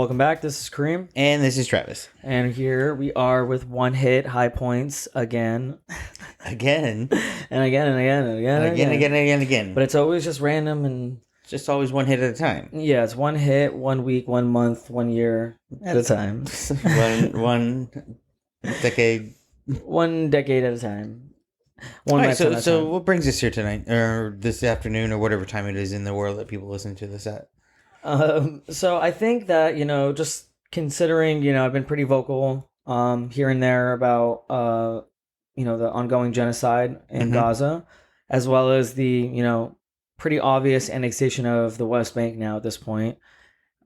welcome back. This is Kareem, And this is Travis. and here we are with one hit high points again, Again. and again and again and again and Again. But it's always just random, and It's just always one hit at a time. yeah, it's one hit, 1 week, 1 month, 1 year at a time, one decade. 1 decade at a time. All One right, lifetime at a so time. what brings us here tonight, or this afternoon, or whatever time it is in the world that people listen to this at? So I think that, just considering, I've been pretty vocal here and there about the ongoing genocide in Mhm. Gaza, as well as the, pretty obvious annexation of the West Bank now at this point.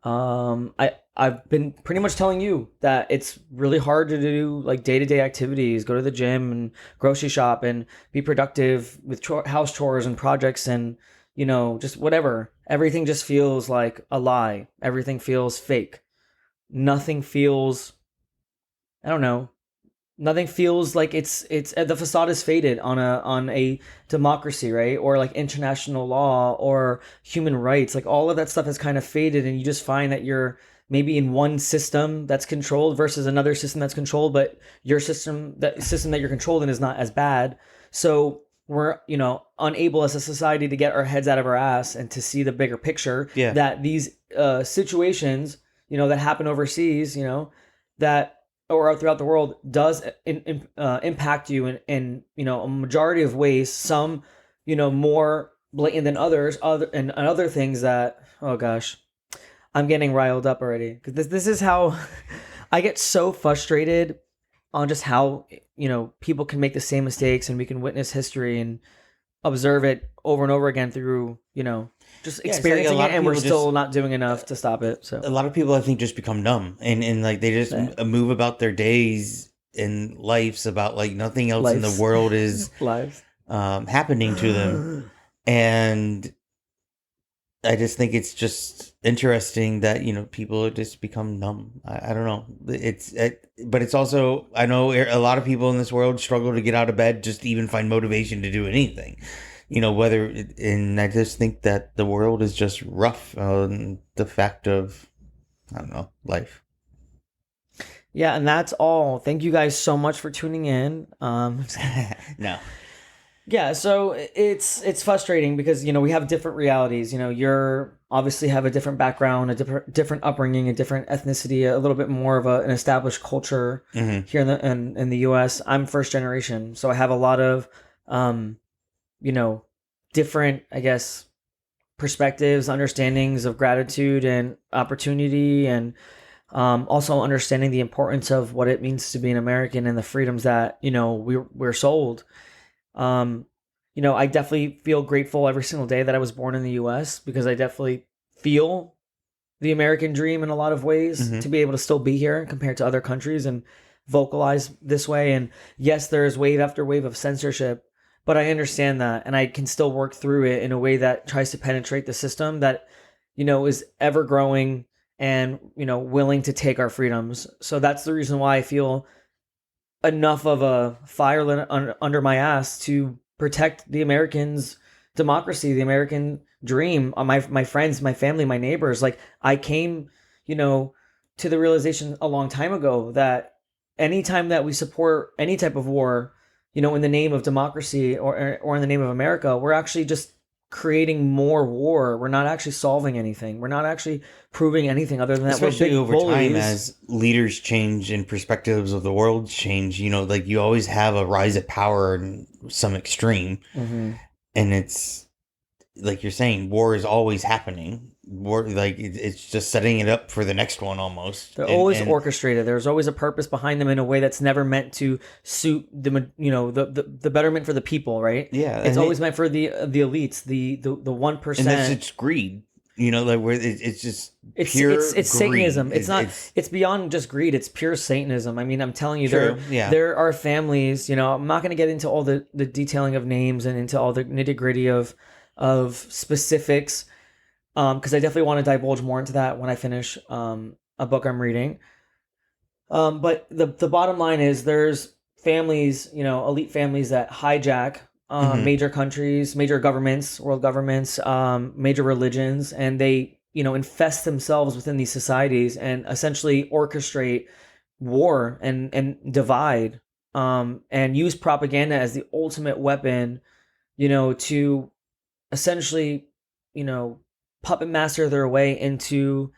I've been pretty much telling you that it's really hard to do like day-to-day activities, go to the gym and grocery shop and be productive with house chores and projects and just whatever. Everything just feels like a lie. Everything feels fake. Nothing feels, I don't know. Nothing feels like it's the facade is faded on a democracy, right? Or like international law or human rights. Like all of that stuff has kind of faded, and you just find that you're maybe in one system that's controlled versus another system that's controlled, but your system that you're controlled in is not as bad. So we're unable as a society to get our heads out of our ass and to see the bigger picture. Yeah. That these situations that happen overseas, that or throughout the world does impact you in a majority of ways. Some more blatant than others. Other things that, oh gosh, I'm getting riled up already, because this is how I get so frustrated on just how people can make the same mistakes, and we can witness history and observe it over and over again through just Yeah, it's like a experiencing lot it, of and we're people still just- not doing enough to stop it. So A lot of people, I think, just become numb and like they just Yeah. move about their days and lives about like nothing else in Lives. the world is lives. happening to them. And I just think it's just interesting that people just become numb. I don't know. But it's also, I know a lot of people in this world struggle to get out of bed just to even find motivation to do anything. And I just think that the world is just rough on the fact of, I don't know, life. Yeah, and that's all. Thank you guys so much for tuning in. No. Yeah, so it's frustrating because we have different realities. You're obviously have a different background, a different upbringing, a different ethnicity, a little bit more of an established culture Mhm. here in the U.S. I'm first generation, so I have a lot of different, I guess, perspectives, understandings of gratitude and opportunity, and also understanding the importance of what it means to be an American and the freedoms that we're sold. I definitely feel grateful every single day that I was born in the U.S. because I definitely feel the American dream in a lot of ways, Mhm. to be able to still be here compared to other countries and vocalize this way. And yes, there's wave after wave of censorship, but I understand that, and I can still work through it in a way that tries to penetrate the system that is ever growing and willing to take our freedoms. So that's the reason why I feel enough of a fire lit under my ass to protect the Americans' democracy, the American dream. My friends, my family, my neighbors. Like, I came, to the realization a long time ago that anytime that we support any type of war, in the name of democracy or in the name of America, we're actually just creating more war. We're not actually solving anything. We're not actually proving anything other than that Especially we're big over time bullies. as leaders change and perspectives of the world change, like you always have a rise of power in some extreme. Mhm. And it's like you're saying, war is always happening. War, like it's just setting it up for the next one almost. They're And- always and- orchestrated. There's always a purpose behind them in a way that's never meant to suit the betterment for the people, right? Yeah, It's and always meant for the elites, the 1%. and that's it's greed. Like where it's just It's pure it's greed. Satanism. It's not. It's, It's beyond just greed. It's pure Satanism. I mean, I'm telling you, True, yeah. there are families. I'm not going to get into all the detailing of names and into all the nitty gritty of specifics, because I definitely want to divulge more into that when I finish a book I'm reading. But the bottom line is there's families, elite families that hijack Mhm. major countries, major governments, world governments, major religions, and they infest themselves within these societies and essentially orchestrate war and divide, and use propaganda as the ultimate weapon, to essentially, puppet master their way into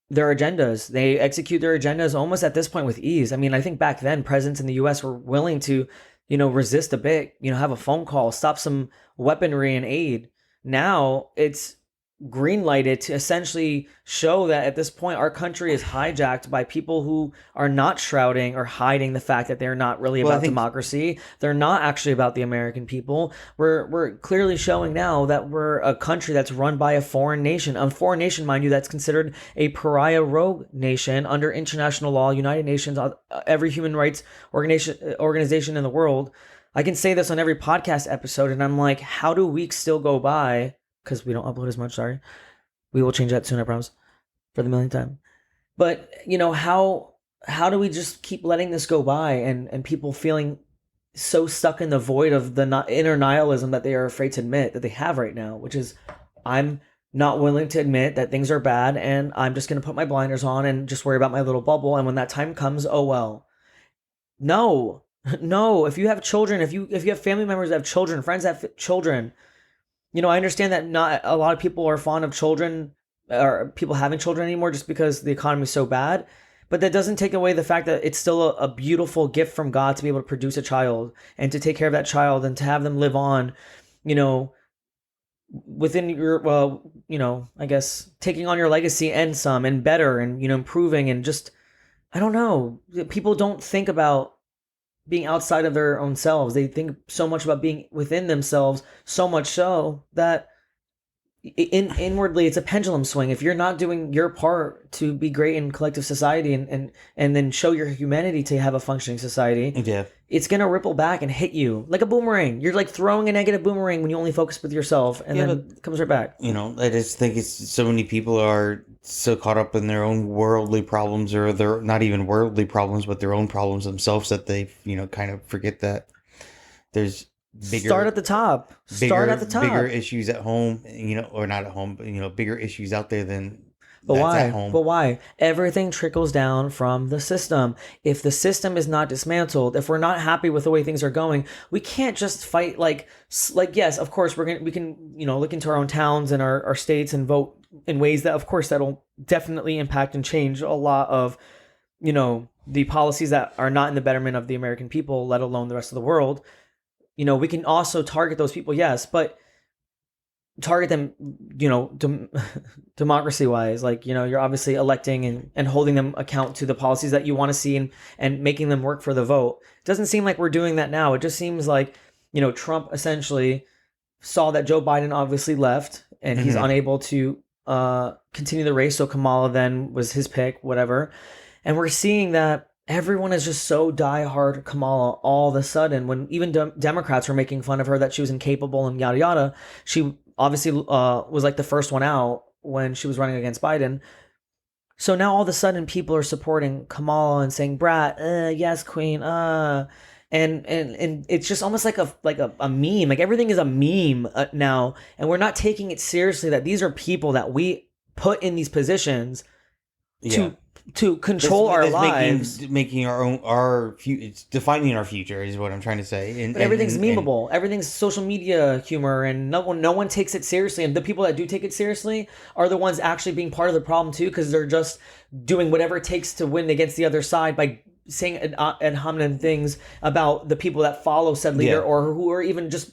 their agendas. They execute their agendas almost at this point with ease. I mean, I think back then presidents in the US were willing to, resist a bit, have a phone call, stop some weaponry and aid. Now it's green lighted to essentially show that at this point our country is hijacked by people who are not shrouding or hiding the fact that they're not really about democracy. They're not actually about the American people. We're clearly showing now that we're a country that's run by a foreign nation, mind you, that's considered a pariah rogue nation under international law, United Nations, every human rights organization in the world. I can say this on every podcast episode, and I'm like, how do weeks still go by? Because we don't upload as much, sorry. We will change that soon, I promise, for the millionth time. But, how do we just keep letting this go by and people feeling so stuck in the void of the inner nihilism that they are afraid to admit that they have right now, which is, I'm not willing to admit that things are bad and I'm just going to put my blinders on and just worry about my little bubble. And when that time comes, oh well. No, if you have children, if you have family members that have children, friends that have children, I understand that not a lot of people are fond of children or people having children anymore just because the economy is so bad. But that doesn't take away the fact that it's still a beautiful gift from God to be able to produce a child and to take care of that child and to have them live on, within your, I guess, taking on your legacy and some and better and, improving and just, I don't know. People don't think about being outside of their own selves. They think so much about being within themselves, so much so that inwardly it's a pendulum swing. If you're not doing your part to be great in collective society and then show your humanity to have a functioning society, it's going to ripple back and hit you like a boomerang. You're like throwing a negative boomerang when you only focus with yourself, and then it comes right back. I just think it's so many people are so caught up in their own worldly problems, or they're not even worldly problems, but their own problems themselves, that they, kind of forget that there's start at the top. Bigger issues at home, or not at home, but bigger issues out there than at home. But why? Everything trickles down from the system. If the system is not dismantled, if we're not happy with the way things are going, we can't just fight like yes, of course we can look into our own towns and our states and vote in ways that, of course, that'll definitely impact and change a lot of the policies that are not in the betterment of the American people, let alone the rest of the world. We can also target those people, yes, but target them, democracy wise. Like, you're obviously electing and holding them account to the policies that you want to see and making them work for the vote. It doesn't seem like we're doing that now. It just seems like, Trump essentially saw that Joe Biden obviously left and he's unable to continue the race. So Kamala then was his pick, whatever. And we're seeing that everyone is just so diehard Kamala all of a sudden, when even Democrats were making fun of her that she was incapable and yada yada. She obviously was like the first one out when she was running against Biden. So now all of a sudden people are supporting Kamala and saying, "Brat, yes, Queen, and it's just almost like a meme. Like everything is a meme now, and we're not taking it seriously that these are people that we put in these positions to control our lives, making it's defining our future is what I'm trying to say. But everything's memeable. Everything's social media humor, and no one takes it seriously. And the people that do take it seriously are the ones actually being part of the problem too, because they're just doing whatever it takes to win against the other side by saying ad hominem things about the people that follow said leader, or who are even just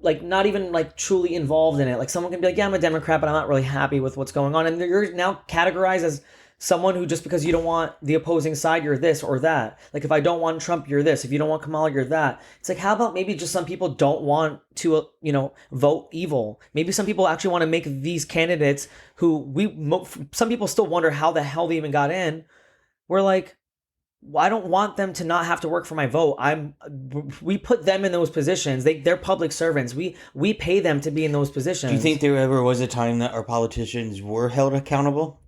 like not even like truly involved in it. Like someone can be like, yeah, I'm a Democrat, but I'm not really happy with what's going on. And you're now categorized as someone who, just because you don't want the opposing side, you're this or that. Like if I don't want Trump, you're this. If you don't want Kamala, you're that. It's like, how about maybe just some people don't want to, vote evil. Maybe some people actually want to make these candidates who some people still wonder how the hell they even got in. We're like, I don't want them to not have to work for my vote. We put them in those positions. They're public servants. We pay them to be in those positions. Do you think there ever was a time that our politicians were held accountable?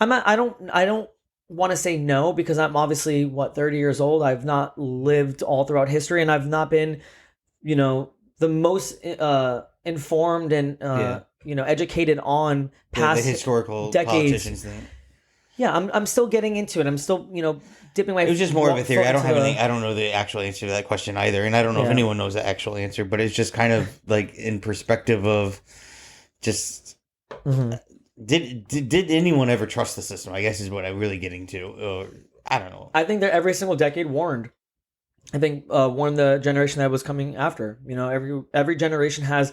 I don't want to say no, because I'm obviously 30 years old. I've not lived all throughout history, and I've not been, the most informed and Yeah. educated on The past historical decades. politicians thing. Yeah, I'm still getting into it. I'm still dipping my. It was just more of a theory. foot I don't into have the- any. I don't know the actual answer to that question either, and I don't know if Yeah. anyone knows the actual answer. But it's just kind of like in perspective of just Mhm. did anyone ever trust the system? I guess is what I'm really getting to. Or I don't know. I think that every single decade warned. I think warned the generation that was coming after. Every generation has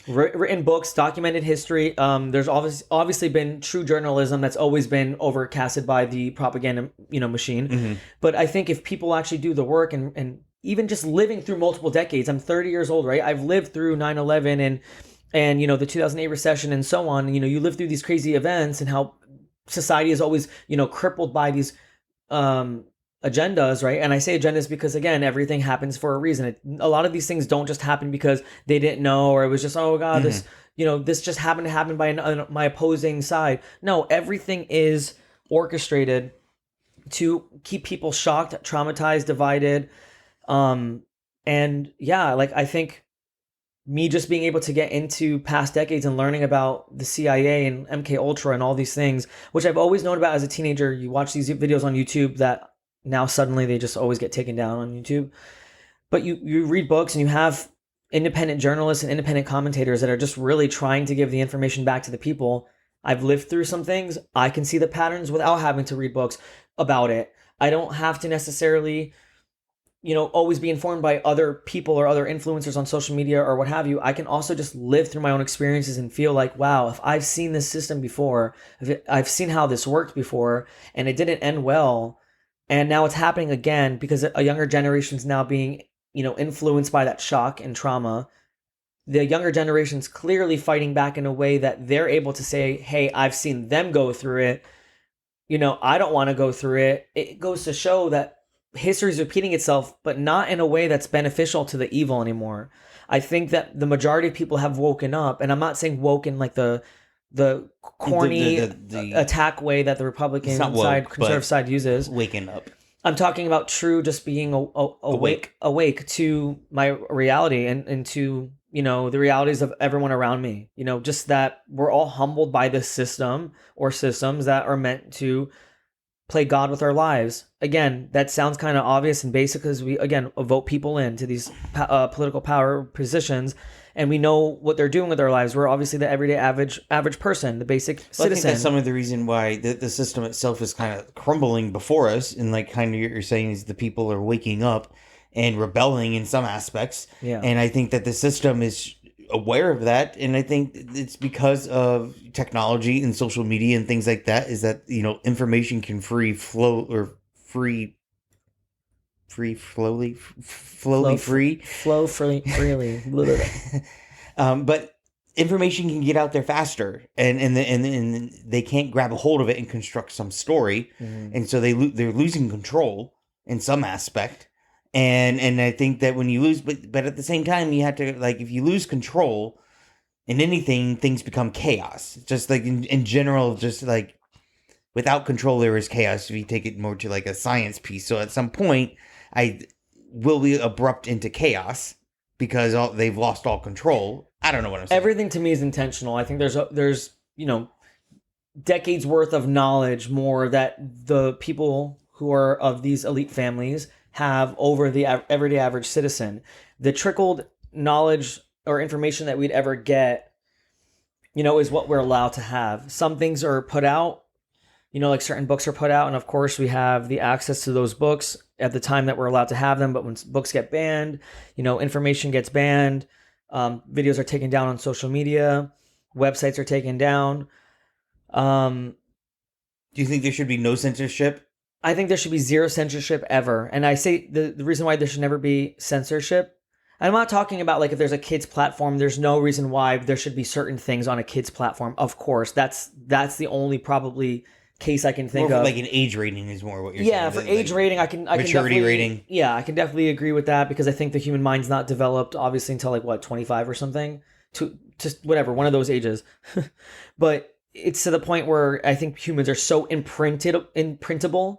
written books, documented history. There's obviously been true journalism that's always been overcasted by the propaganda machine. Mhm. But I think if people actually do the work and even just living through multiple decades, I'm 30 years old, right? I've lived through 9/11 and the 2008 recession and so on. You live through these crazy events and how society is always crippled by these agendas, right? And I say agendas because again, everything happens for a reason. A lot of these things don't just happen because they didn't know, or it was just, oh God, this just happened to happen by my opposing side. No, everything is orchestrated to keep people shocked, traumatized, divided. And yeah, like I think me just being able to get into past decades and learning about the CIA and MK Ultra and all these things, which I've always known about as a teenager. You watch these videos on YouTube that now suddenly they just always get taken down on YouTube. But you read books and you have independent journalists and independent commentators that are just really trying to give the information back to the people. I've lived through some things. I can see the patterns without having to read books about it. I don't have to necessarily always be informed by other people or other influencers on social media or what have you. I can also just live through my own experiences and feel like, wow, if I've seen this system before, I've seen how this worked before and it didn't end well, and now it's happening again because a younger generation's now being, influenced by that shock and trauma. The younger generation's clearly fighting back in a way that they're able to say, hey, I've seen them go through it. I don't want to go through it. It goes to show that history is repeating itself, but not in a way that's beneficial to the evil anymore. I think that the majority of people have woken up, and I'm not saying woken like the corny The attack way that the Republican It's not woke, side, conservative but- side uses. waking up. I'm talking about true, just being awake to my reality and to the realities of everyone around me. Just that we're all humbled by this system or systems that are meant to play God with our lives. Again, that sounds kind of obvious and basic because we again vote people into these political power positions, and we know what they're doing with their lives. We're obviously the everyday average person, the basic Well, I think citizen. that's some of the reason why the system itself is kind of crumbling before us, and like kind of you're saying is the people are waking up and rebelling in some aspects. Yeah. And I think that the system is aware of that, and I think it's because of technology and social media and things like that. Is that information can flow freely. Flow freely. But information can get out there faster, and they can't grab a hold of it and construct some story, and so they're losing control in some aspect. And I think that when you lose, but at the same time, you have to, like, if you lose control in anything, things become chaos. Just like in general, just like without control, there is chaos. If you take it more to like a science piece, so at some point, I will be abrupt into chaos because they've lost all control. I don't know what I'm saying. Everything to me is intentional. I think there's decades worth of knowledge more that the people who are of these elite families have over the everyday average citizen. The trickled knowledge or information that we'd ever get, is what we're allowed to have. Some things are put out, like certain books are put out, and of course we have the access to those books at the time that we're allowed to have them. But when books get banned, information gets banned, videos are taken down on social media, websites are taken down. Do you think there should be no censorship? I think there should be zero censorship ever. And I say the reason why there should never be censorship, I'm not talking about like if there's a kid's platform, there's no reason why there should be certain things on a kid's platform. Of course, that's the only probably case I can think More of. like an age rating is more what you're Yeah, saying. for age rating, I can maturity definitely, rating. Yeah, I can definitely agree with that because I think the human mind's not developed obviously until like 25 or something, to just whatever, one of those ages. But it's to the point where I think humans are so imprintable,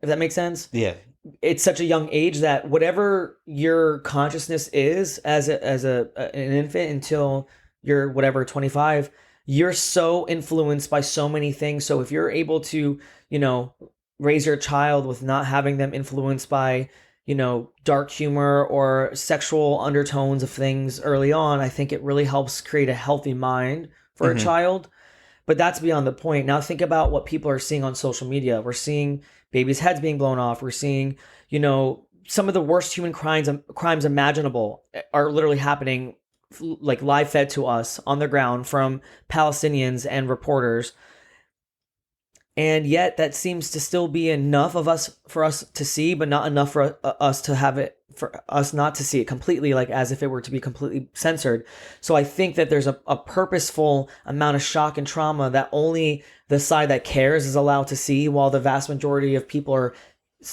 if that makes sense. Yeah. it's such a young age that whatever your consciousness is an infant until you're whatever 25, you're so influenced by so many things. So if you're able to, you know, raise your child with not having them influenced by, you know, dark humor or sexual undertones of things early on, I think it really helps create a healthy mind for a Mhm. child. But that's beyond the point. Now think about what people are seeing on social media. We're seeing babies' heads being blown off. We're seeing, you know, some of the worst human crimes imaginable are literally happening, like live fed to us on the ground from Palestinians and reporters. And yet that seems to still be enough of us for us to see, but not enough for us to have it, for us not to see it completely, like as if it were to be completely censored. So I think that there's a purposeful amount of shock and trauma that only the side that cares is allowed to see, while the vast majority of people are,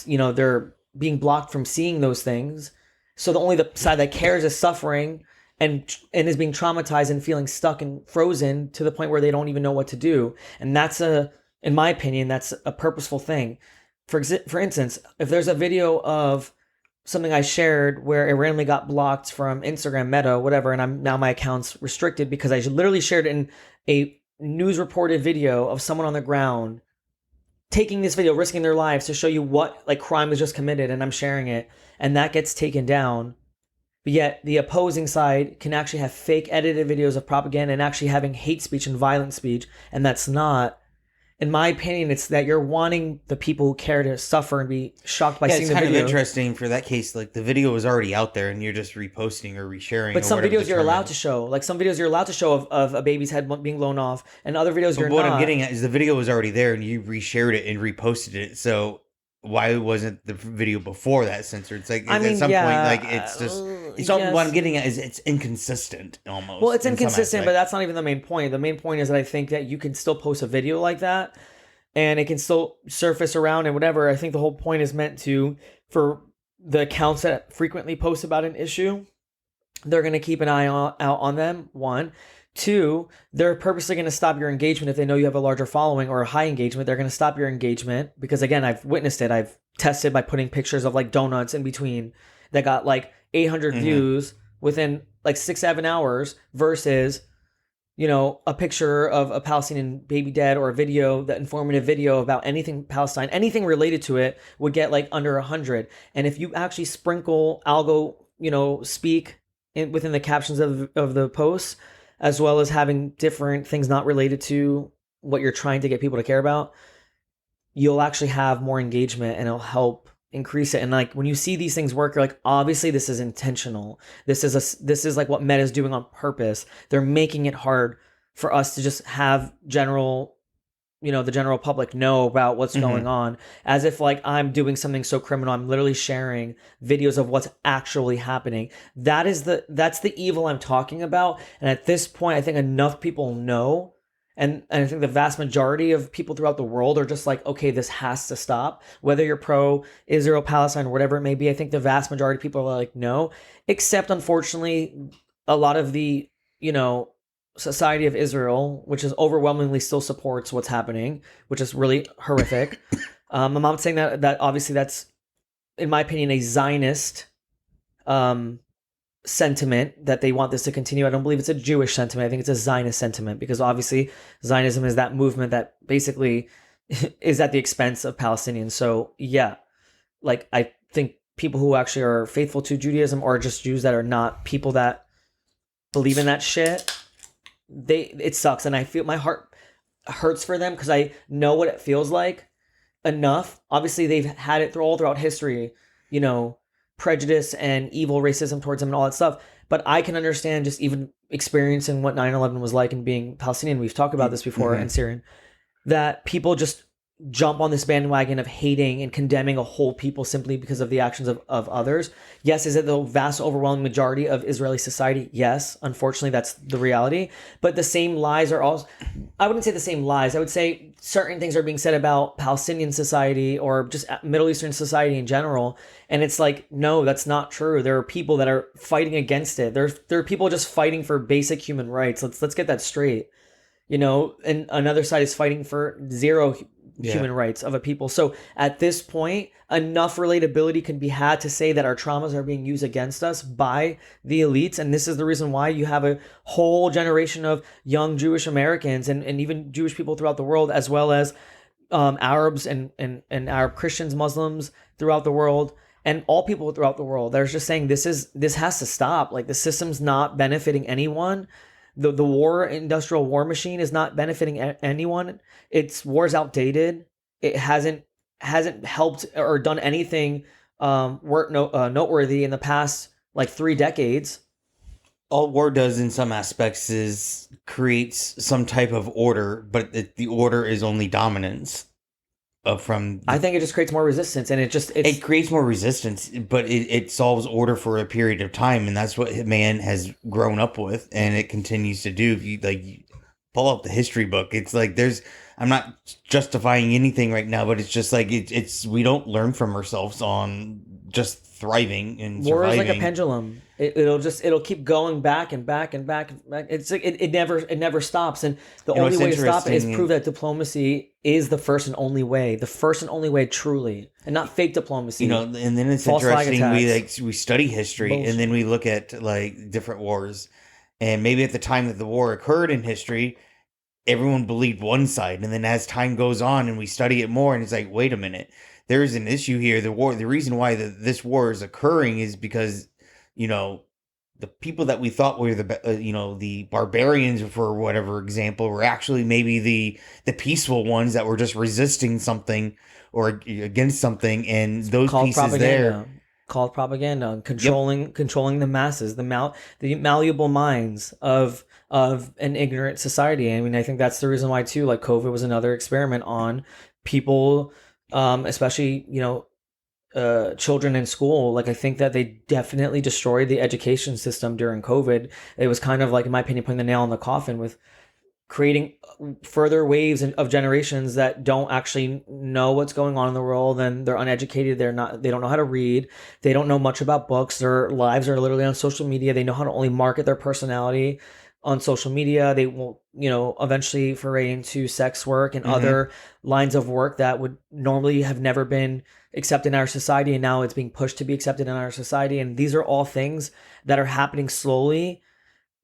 you know, they're being blocked from seeing those things. So the only the side that cares is suffering and is being traumatized and feeling stuck and frozen to the point where they don't even know what to do. And that's in my opinion, that's a purposeful thing. For instance, if there's a video of something I shared where it randomly got blocked from Instagram, Meta, whatever, and I'm now my account's restricted because I literally shared in a news reported video of someone on the ground taking this video, risking their lives to show you what like crime was just committed, and I'm sharing it, and that gets taken down. But yet the opposing side can actually have fake edited videos of propaganda and actually having hate speech and violent speech, and that's not. In my opinion, it's that you're wanting the people who care to suffer and be shocked by Yeah, seeing it's the kind video. of interesting for that case. Like the video was already out there, and you're just reposting or resharing. But or some whatever videos you're allowed determined. to show. Like some videos you're allowed to show of a baby's head being blown off, and other videos But you're what not. I'm getting at is the video was already there, and you reshared it and reposted it. So why wasn't the video before that censored? It's like I mean, at some yeah, point, like it's just. It's all, yes. what I'm getting at is it's inconsistent almost. Well, it's in some inconsistent, but aspect. that's not even the main point. The main point is that I think that you can still post a video like that, and it can still surface around and whatever. I think the whole point is meant to, for the accounts that frequently post about an issue, they're going to keep an eye out on them. One. Two, they're purposely going to stop your engagement if they know you have a larger following or a high engagement. They're going to stop your engagement because, again, I've witnessed it. I've tested by putting pictures of like donuts in between that got like 800 views within like 6-7 hours versus, you know, a picture of a Palestinian baby dead or a video, that informative video about anything Palestine, anything related to it would get like under 100. And if you actually sprinkle algo, you know, speak within the captions of the posts, as well as having different things not related to what you're trying to get people to care about, you'll actually have more engagement and it'll help increase it. And like when you see these things work, you're like, obviously this is intentional. This is like what Meta is doing on purpose. They're making it hard for us to just have general, you know, the general public know about what's going on, as if like I'm doing something so criminal. I'm literally sharing videos of what's actually happening. That's the evil I'm talking about. And at this point, I think enough people know. And I think the vast majority of people throughout the world are just like, okay, this has to stop. Whether you're pro Israel, Palestine, or whatever it may be, I think the vast majority of people are like, no. Except, unfortunately, a lot of the, you know, Society of Israel, which is overwhelmingly still supports what's happening, which is really horrific. I'm not saying that obviously that's, in my opinion, a Zionist sentiment that they want this to continue. I don't believe it's a Jewish sentiment. I think it's a Zionist sentiment because obviously Zionism is that movement that basically is at the expense of Palestinians. So yeah, like I think people who actually are faithful to Judaism or just Jews that are not people that believe in that shit, it sucks, and I feel my heart hurts for them because I know what it feels like enough. Obviously, they've had it all throughout history, you know, prejudice and evil racism towards them and all that stuff. But I can understand just even experiencing what 9/11 was like and being Palestinian. We've talked about this before, and Syrian, that people just jump on this bandwagon of hating and condemning a whole people simply because of the actions of others. Yes, is it the vast overwhelming majority of Israeli society? Yes, unfortunately that's the reality. But the same lies are also, I wouldn't say the same lies, I would say certain things are being said about Palestinian society or just Middle Eastern society in general, and it's like, no, that's not true. There are people that are fighting against it. There are people just fighting for basic human rights. Let's get that straight. You know, and another side is fighting for zero human rights of a people. So at this point, enough relatability can be had to say that our traumas are being used against us by the elites. And this is the reason why you have a whole generation of young Jewish Americans and even Jewish people throughout the world, as well as Arabs and Arab Christians, Muslims throughout the world, and all people throughout the world. They're just saying this has to stop. Like, the system's not benefiting anyone. The industrial war machine is not benefiting anyone. War's outdated. It hasn't helped or done anything noteworthy in the past like 3 decades. All war does in some aspects is creates some type of order, but the order is only dominance. I think it just creates more resistance, and it creates more resistance, but it solves order for a period of time, and that's what man has grown up with, and it continues to do. If you pull up the history book, it's like I'm not justifying anything right now, but it's just like it's we don't learn from ourselves on just thriving and war surviving. Is like a pendulum. It'll keep going back and back and back and back. It's like it never stops, and the only way to stop it is prove that diplomacy is the first and only way, truly, and not fake diplomacy. And then it's interesting. We study history, bullshit. And then we look at like different wars, and maybe at the time that the war occurred in history, everyone believed one side, and then as time goes on and we study it more, and it's like, wait a minute, there's an issue here. The reason why this war is occurring is because the people that we thought were the barbarians, for whatever example, were actually maybe the peaceful ones that were just resisting something or against something, and those pieces there. Called propaganda, controlling the masses, the malleable minds of an ignorant society. I mean, I think that's the reason why too. Like, COVID was another experiment on people, especially children in school. Like, I think that they definitely destroyed the education system during COVID. It was kind of like, in my opinion, putting the nail in the coffin with creating further waves of generations that don't actually know what's going on in the world, and they're uneducated. They don't know how to read. They don't know much about books. Their lives are literally on social media. They know how to only market their personality on social media. They will, eventually foray into sex work and other lines of work that would normally have never been accepted in our society, and now it's being pushed to be accepted in our society. And these are all things that are happening slowly,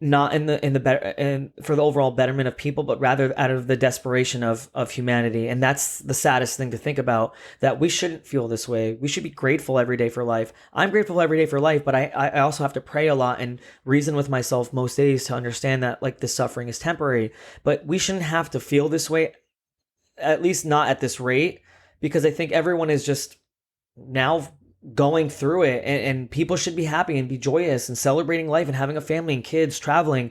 not in the better and for the overall betterment of people, but rather out of the desperation of humanity. And that's the saddest thing to think about, that we shouldn't feel this way. We should be grateful every day for life. I'm grateful every day for life, but I also have to pray a lot and reason with myself most days to understand that, like, this suffering is temporary. But we shouldn't have to feel this way, at least not at this rate, because I think everyone is just now going through it, and people should be happy and be joyous and celebrating life and having a family and kids, traveling,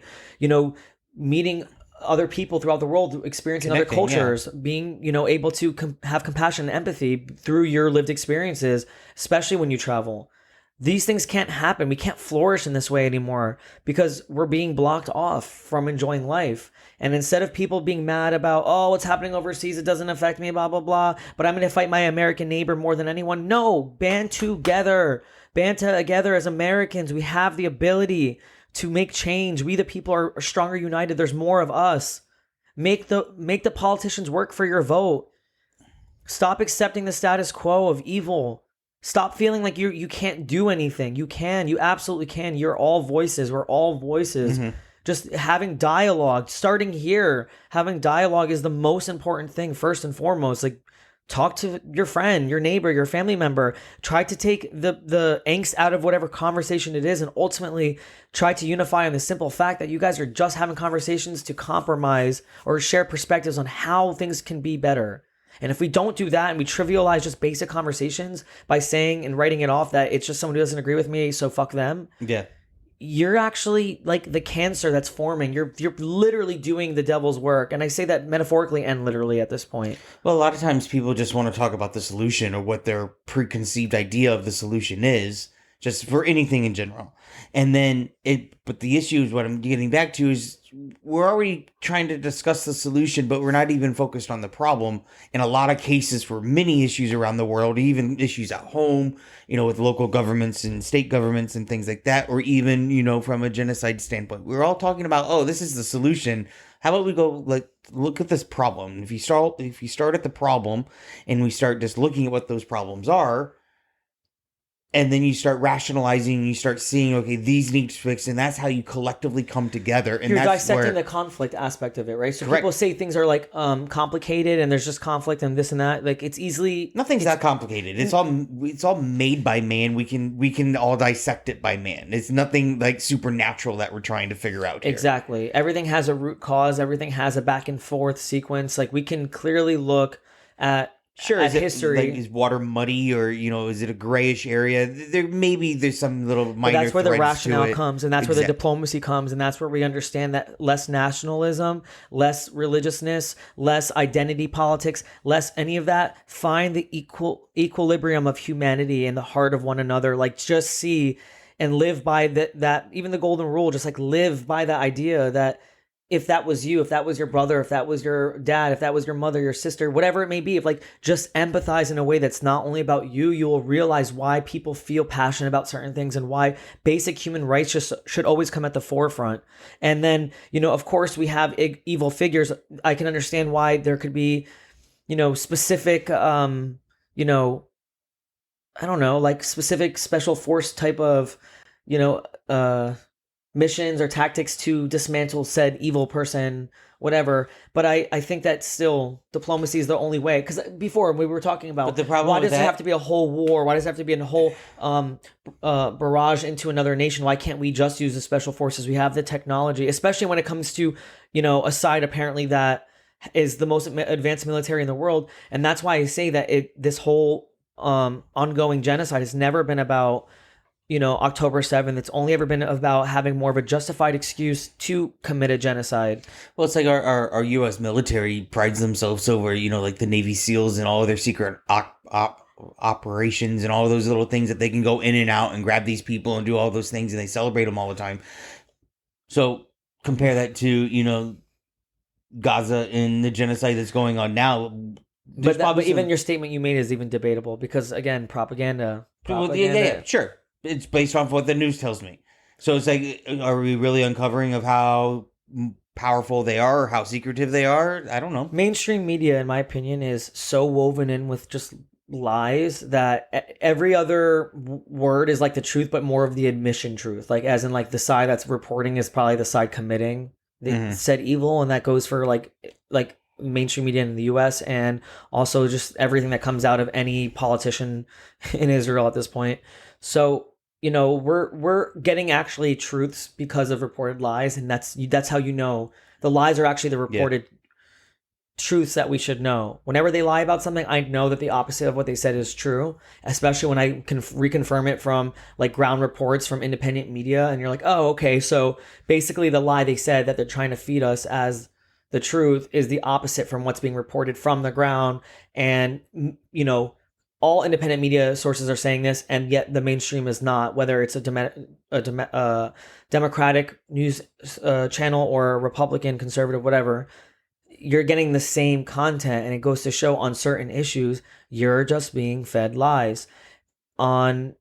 meeting other people throughout the world, experiencing other cultures, being, able to have compassion and empathy through your lived experiences, especially when you travel. These things can't happen. We can't flourish in this way anymore because we're being blocked off from enjoying life. And instead of people being mad about, oh, what's happening overseas, it doesn't affect me, blah, blah, blah, but I'm going to fight my American neighbor more than anyone. No, band together as Americans. We have the ability to make change. We, the people, are stronger united. There's more of us. Make the politicians work for your vote. Stop accepting the status quo of evil. Stop feeling like you can't do anything. You can. You absolutely can. You're all voices. We're all voices. Just having dialogue, starting here, having dialogue is the most important thing, first and foremost. Like, talk to your friend, your neighbor, your family member. Try to take the angst out of whatever conversation it is, and ultimately try to unify on the simple fact that you guys are just having conversations to compromise or share perspectives on how things can be better. And if we don't do that, and we trivialize just basic conversations by saying and writing it off that it's just someone who doesn't agree with me, so fuck them. Yeah. You're actually like the cancer that's forming. You're literally doing the devil's work. And I say that metaphorically and literally at this point. Well, a lot of times people just want to talk about the solution or what their preconceived idea of the solution is. just for anything in general. And then but the issue is what I'm getting back to is we're already trying to discuss the solution, but we're not even focused on the problem. In a lot of cases, for many issues around the world, even issues at home, with local governments and state governments and things like that, or even, from a genocide standpoint, we're all talking about, oh, this is the solution. How about we go look at this problem? If you start at the problem and we start just looking at what those problems are, and then you start rationalizing and you start seeing, okay, these need to fix, and that's how you collectively come together. And you're that's dissecting the conflict aspect of it, right? So Correct. people say things are like complicated and there's just conflict and this and that. Like nothing's that complicated. It's all made by man. We can all dissect it by man. It's nothing like supernatural that we're trying to figure out here. Exactly. Everything has a root cause. Everything has a back and forth sequence. Like we can clearly look at history. Is water muddy, or is it a grayish area? There's some little minor. But that's where the threads rationale comes, and that's where the Exactly. diplomacy comes, and that's where we understand that less nationalism, less religiousness, less identity politics, less any of that. Find the equilibrium of humanity in the heart of one another. Like just see and live by that. Even the golden rule, just like live by the idea that if that was you, if that was your brother, if that was your dad, if that was your mother, your sister, whatever it may be, if like just empathize in a way that's not only about you, you will realize why people feel passionate about certain things and why basic human rights just should always come at the forefront. And then, of course we have evil figures. I can understand why there could be, specific, I don't know, like specific special force type of, missions or tactics to dismantle said evil person, whatever. But I think that still diplomacy is the only way. Because before we were talking about, But the problem why with does it that- have to be a whole war? Why does it have to be a whole barrage into another nation? Why can't we just use the special forces? We have the technology, especially when it comes to, a side apparently that is the most advanced military in the world. And that's why I say that this whole ongoing genocide has never been about October 7th. It's only ever been about having more of a justified excuse to commit a genocide. Well, it's like our U.S. military prides themselves over, like the Navy SEALs and all of their secret operations and all of those little things that they can go in and out and grab these people and do all those things, and they celebrate them all the time. So compare that to, Gaza and the genocide that's going on now. But even your statement you made is even debatable because, again, propaganda. Well, yeah, sure. It's based off what the news tells me. So it's like, are we really uncovering of how powerful they are or how secretive they are? I don't know. Mainstream media, in my opinion, is so woven in with just lies that every other word is like the truth, but more of the admission truth. Like, as in, like, the side that's reporting is probably the side committing the said evil, and that goes for like mainstream media in the US and also just everything that comes out of any politician in Israel at this point. So, we're getting actually truths because of reported lies, and that's how the lies are actually the reported truths that we should know. Whenever they lie about something, I know that the opposite of what they said is true, especially when I can reconfirm it from like ground reports from independent media, and you're like, oh, okay, so basically the lie they said that they're trying to feed us as the truth is the opposite from what's being reported from the ground. And all independent media sources are saying this, and yet the mainstream is not, whether it's a Democratic news channel or a Republican, conservative, whatever. You're getting the same content, and it goes to show on certain issues, you're just being fed lies. On,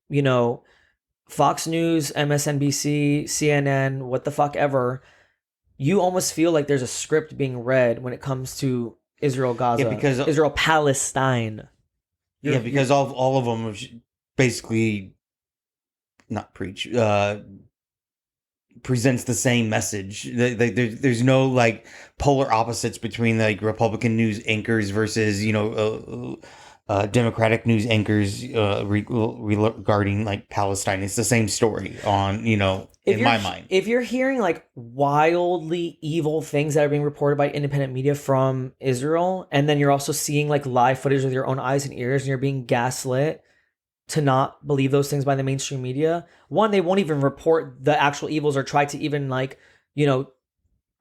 Fox News, MSNBC, CNN, what the fuck ever, you almost feel like there's a script being read when it comes to Israel, Gaza, because Israel, Palestine. Because all of them basically not preach, presents the same message. There's no like polar opposites between like Republican news anchors versus Democratic news anchors regarding like Palestine. It's the same story on in my mind. If you're hearing like wildly evil things that are being reported by independent media from Israel, and then you're also seeing like live footage with your own eyes and ears, and you're being gaslit to not believe those things by the mainstream media, one, they won't even report the actual evils or try to even like,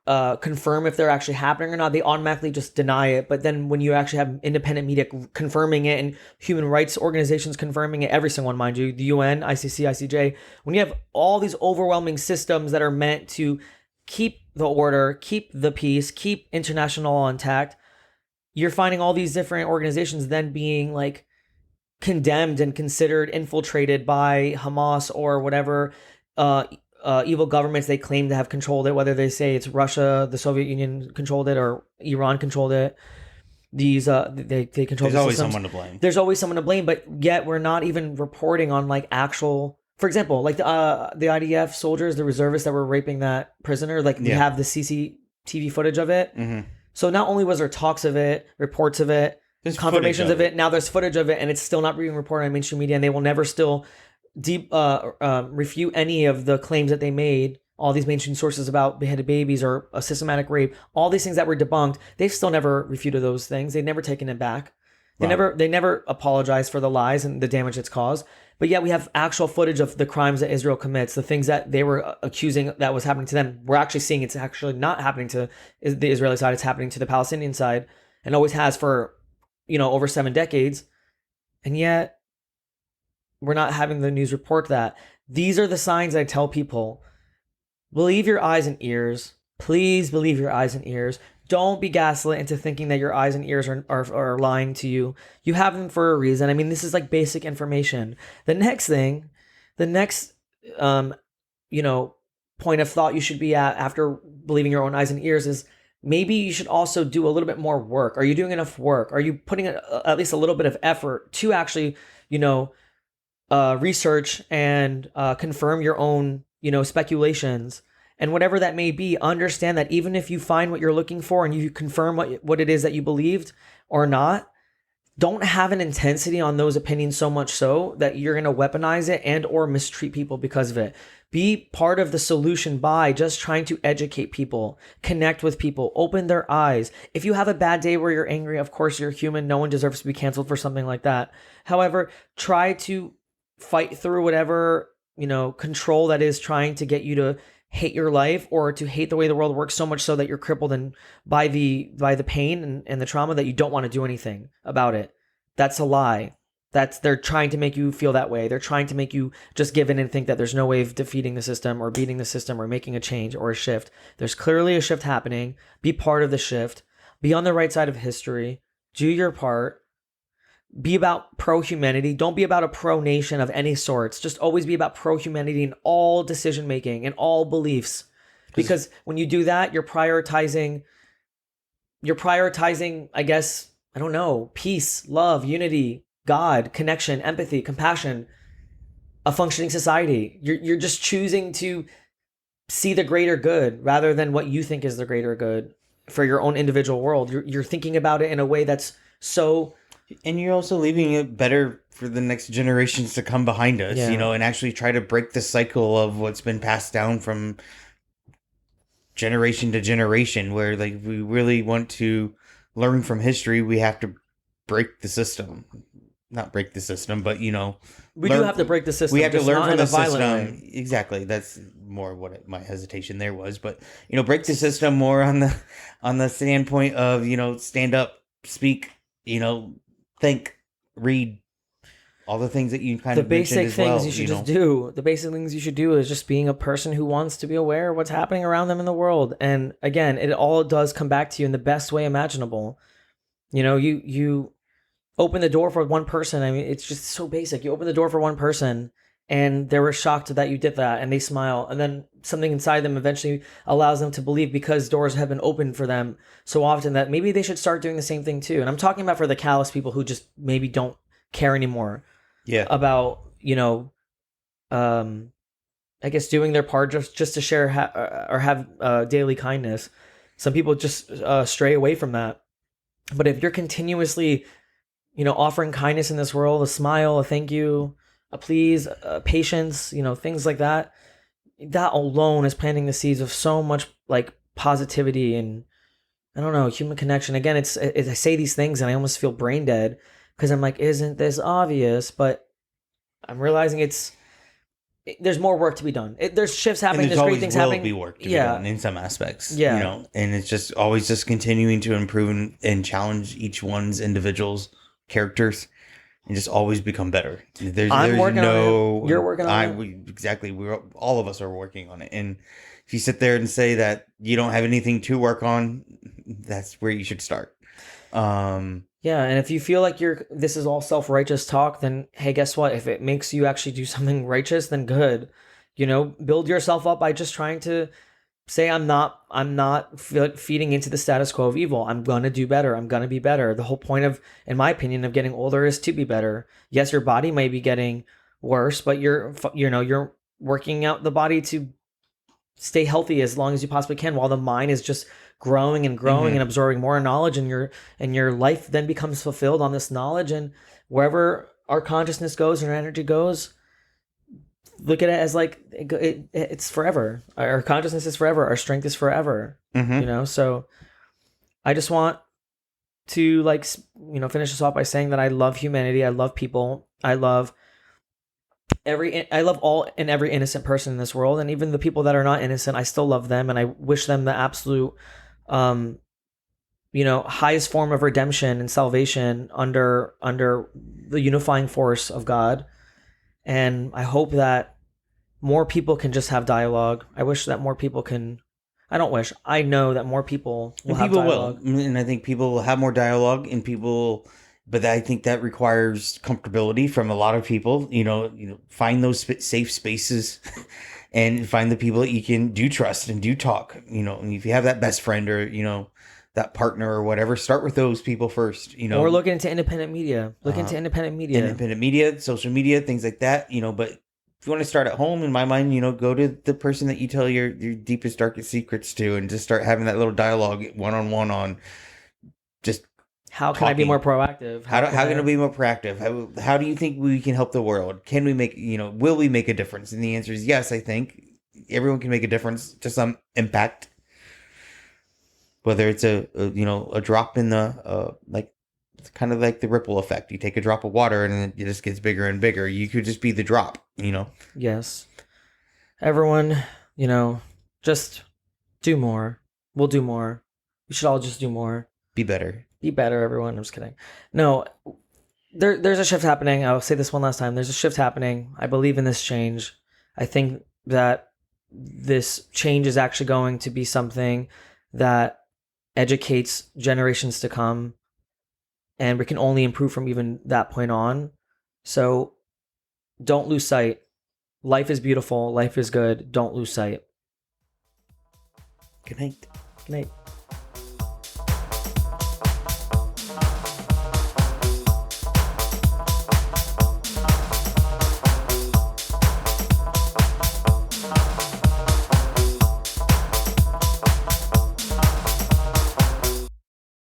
confirm if they're actually happening or not. They automatically just deny it. But then when you actually have independent media confirming it and human rights organizations confirming it, every single one, mind you, the UN, ICC, ICJ, when you have all these overwhelming systems that are meant to keep the order, keep the peace, keep international law intact, you're finding all these different organizations then being like condemned and considered infiltrated by Hamas or whatever evil governments they claim to have controlled it, whether they say it's Russia, the Soviet Union controlled it, or Iran controlled it. These they control. There's always someone to blame. There's always someone to blame, but yet we're not even reporting on like actual. For example, like the IDF soldiers, the reservists that were raping that prisoner. Like we have the CCTV footage of it. Mm-hmm. So not only was there talks of it, reports of it, there's confirmations of it. Now there's footage of it, and it's still not being reported on mainstream media, and they will never still refute any of the claims that they made. All these mainstream sources about beheaded babies or a systematic rape, all these things that were debunked, they've still never refuted those things. They've never taken it back. They never apologized for the lies and the damage it's caused. But yet we have actual footage of the crimes that Israel commits, the things that they were accusing that was happening to them. We're actually seeing it's actually not happening to the Israeli side. It's happening to the Palestinian side, and always has for, over 7 decades. And yet we're not having the news report that. These are the signs I tell people. Believe your eyes and ears. Please believe your eyes and ears. Don't be gaslit into thinking that your eyes and ears are lying to you. You have them for a reason. I mean, this is like basic information. The next point of thought you should be at after believing your own eyes and ears is maybe you should also do a little bit more work. Are you doing enough work? Are you putting at least a little bit of effort to actually, research and confirm your own, speculations? And whatever that may be, understand that even if you find what you're looking for and you confirm what it is that you believed or not, don't have an intensity on those opinions so much so that you're going to weaponize it and or mistreat people because of it. Be part of the solution by just trying to educate people, connect with people, open their eyes. If you have a bad day where you're angry, of course you're human. No one deserves to be canceled for something like that. However, try to fight through whatever, control that is trying to get you to hate your life or to hate the way the world works so much so that you're crippled by the pain and the trauma that you don't want to do anything about it. That's a lie. They're trying to make you feel that way. They're trying to make you just give in and think that there's no way of defeating the system or beating the system or making a change or a shift. There's clearly a shift happening. Be part of the shift. Be on the right side of history. Do your part. Be about pro-humanity. Don't be about a pro-nation of any sorts. Just always be about pro-humanity in all decision-making and all beliefs. Because when you do that, you're prioritizing, I guess, I don't know, peace, love, unity, God, connection, empathy, compassion, a functioning society. You're just choosing to see the greater good rather than what you think is the greater good for your own individual world. You're thinking about it in a way that's so... And you're also leaving it better for the next generations to come behind us, and actually try to break the cycle of what's been passed down from generation to generation, where like we really want to learn from history, we have to break the system. Not break the system, but we do have to break the system. We have to learn from the system. Exactly. That's more what my hesitation there was. But break the system more on the standpoint of stand up, speak, think, read, all the things that you kind of mentioned as well. The basic things you should just do. The basic things you should do is just being a person who wants to be aware of what's happening around them in the world. And again, it all does come back to you in the best way imaginable. You open the door for one person. I mean, it's just so basic. You open the door for one person and they were shocked that you did that and they smile. And then something inside them eventually allows them to believe, because doors have been opened for them so often, that maybe they should start doing the same thing too. And I'm talking about for the callous people who just maybe don't care anymore about, I guess doing their part just to share or have daily kindness. Some people just stray away from that. But if you're continuously, offering kindness in this world, a smile, a thank you, a please, patience, things like that, that alone is planting the seeds of so much like positivity and, I don't know, human connection. Again, I say these things and I almost feel brain dead because I'm like, isn't this obvious? But I'm realizing it's there's more work to be done. There's shifts And happening. there's There's great always things will happening. be work to be Yeah. done in some aspects. Yeah. You know, and it's just always just continuing to improve and challenge each one's individuals' characters and just always become better. I'm working on it. You're working on it. Exactly. All of us are working on it. And if you sit there and say that you don't have anything to work on, that's where you should start. Yeah, and if you feel like this is all self-righteous talk, then hey, guess what? If it makes you actually do something righteous, then good. You know, build yourself up by just trying to say I'm not feeding into the status quo of evil. I'm going to do better. I'm going to be better. The whole point of, in my opinion, of getting older is to be better. Yes, your body may be getting worse, but you're working out the body to stay healthy as long as you possibly can, while the mind is just growing and growing and absorbing more knowledge, and your life then becomes fulfilled on this knowledge. And wherever our consciousness goes and our energy goes, look at it as like it's forever. Our consciousness is forever. Our strength is forever. So I just want to finish this off by saying that I love humanity. I love people. I love all and every innocent person in this world, and even the people that are not innocent, I still love them, and I wish them the absolute highest form of redemption and salvation under the unifying force of God. And I hope that more people can just have dialogue. I wish that more people can. I don't wish. I know that more people will have dialogue. And I think people will have more dialogue, and people. But I think that requires comfortability from a lot of people. Find those safe spaces, and find the people that you can do trust and do talk. And if you have that best friend or that partner or whatever, start with those people first. Or look into independent media. Independent media, social media, things like that. But if you want to start at home, in my mind, go to the person that you tell your deepest, darkest secrets to, and just start having that little dialogue one-on-one on just. How can I be more proactive? How can I be more proactive? How do you think we can help the world? Can we will we make a difference? And the answer is yes. I think everyone can make a difference to some impact. Whether it's a drop in the it's kind of like the ripple effect. You take a drop of water and it just gets bigger and bigger. You could just be the drop. Yes. Everyone, just do more. We'll do more. We should all just do more. Be better. Be better, everyone. I'm just kidding. No, there's a shift happening. I'll say this one last time. There's a shift happening. I believe in this change. I think that this change is actually going to be something that educates generations to come, and we can only improve from even that point on. So don't lose sight. Life is beautiful. Life is good. Don't lose sight. Good night. Good night.